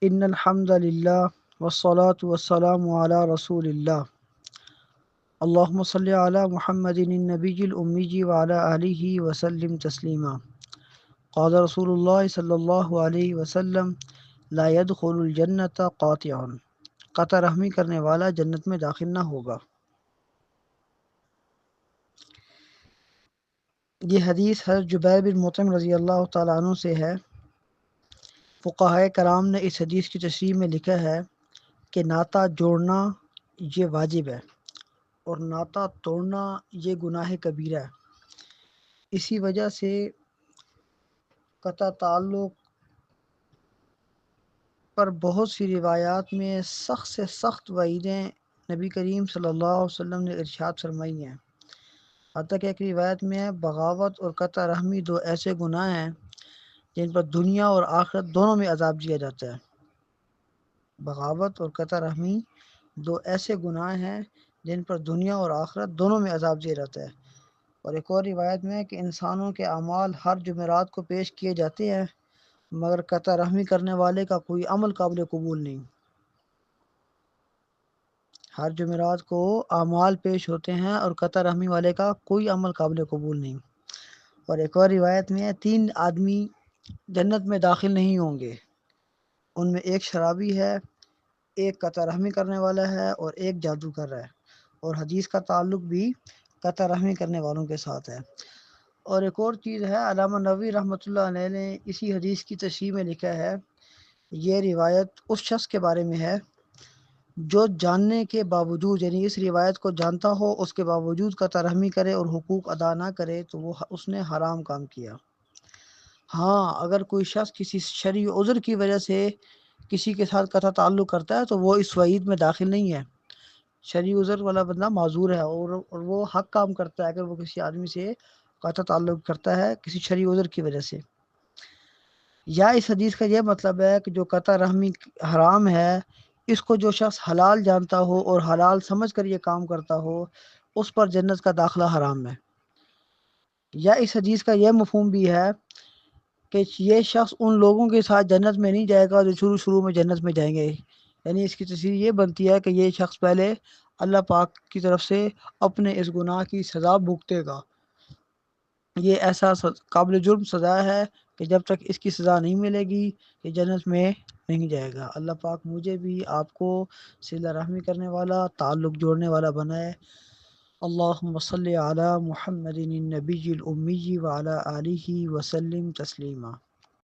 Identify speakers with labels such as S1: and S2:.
S1: ان الحمد للہ والصلاة والسلام علی رسول اللہ اللہم صلی علی محمد النبی الامی وعلی آلہ وسلم تسلیما قال رسول اللہ صلی اللہ علیہ وسلم لا يدخل الجنت قاطع، قطع رحمی کرنے والا جنت میں داخل نہ ہوگا۔ یہ حدیث حضرت جبیر بن مطعم رضی اللہ تعالیٰ عنہ سے ہے۔ فقہائے کرام نے اس حدیث کی تشریح میں لکھا ہے کہ ناطہ جوڑنا یہ واجب ہے اور ناطہ توڑنا یہ گناہ کبیرہ ہے۔ اسی وجہ سے قطع تعلق پر بہت سی روایات میں سخت سے سخت وعیدیں نبی کریم صلی اللہ علیہ وسلم نے ارشاد فرمائی ہیں۔ حتیٰ کہ ایک روایت میں ہے بغاوت اور قطع رحمی دو ایسے گناہ ہیں جن پر دنیا اور آخرت دونوں میں عذاب دیا جاتا ہے۔ بغاوت اور قطع رحمی دو ایسے گناہ ہیں جن پر دنیا اور آخرت دونوں میں عذاب دیا جاتا ہے۔ اور ایک اور روایت میں ہے کہ انسانوں کے اعمال ہر جمعرات کو پیش کیے جاتے ہیں مگر قطع رحمی کرنے والے کا کوئی عمل قابل قبول نہیں۔ ہر جمعرات کو اعمال پیش ہوتے ہیں اور قطع رحمی والے کا کوئی عمل قابل قبول نہیں۔ اور ایک اور روایت میں ہے 3 آدمی جنت میں داخل نہیں ہوں گے، ان میں ایک شرابی ہے، ایک قطع رحمی کرنے والا ہے اور ایک جادوگر ہے۔ اور حدیث کا تعلق بھی قطع رحمی کرنے والوں کے ساتھ ہے۔ اور ایک اور چیز ہے، علامہ نووی رحمۃ اللہ علیہ نے اسی حدیث کی تشریح میں لکھا ہے، یہ روایت اس شخص کے بارے میں ہے جو جاننے کے باوجود، یعنی اس روایت کو جانتا ہو اس کے باوجود قطع رحمی کرے اور حقوق ادا نہ کرے تو وہ اس نے حرام کام کیا۔ ہاں، اگر کوئی شخص کسی شرعی عذر کی وجہ سے کسی کے ساتھ قطع تعلق کرتا ہے تو وہ اس وعید میں داخل نہیں ہے۔ شرعی عذر والا بندہ معذور ہے اور وہ حق کام کرتا ہے اگر وہ کسی آدمی سے قطع تعلق کرتا ہے کسی شرعی عذر کی وجہ سے۔ یا اس حدیث کا یہ مطلب ہے کہ جو قطع رحمی حرام ہے اس کو جو شخص حلال جانتا ہو اور حلال سمجھ کر یہ کام کرتا ہو اس پر جنت کا داخلہ حرام ہے۔ یا اس حدیث کا یہ مفہوم بھی ہے کہ یہ شخص ان لوگوں کے ساتھ جنت میں نہیں جائے گا جو شروع میں جنت میں جائیں گے، یعنی اس کی تفسیر یہ بنتی ہے کہ یہ شخص پہلے اللہ پاک کی طرف سے اپنے اس گناہ کی سزا بھگتے گا۔ یہ ایسا قابل جرم سزا ہے کہ جب تک اس کی سزا نہیں ملے گی یہ جنت میں نہیں جائے گا۔ اللہ پاک مجھے بھی آپ کو صلہ رحمی کرنے والا، تعلق جوڑنے والا بنائے۔ اللہم صلی علی محمد النبی الامی وعلی آلہ وسلم تسلیما۔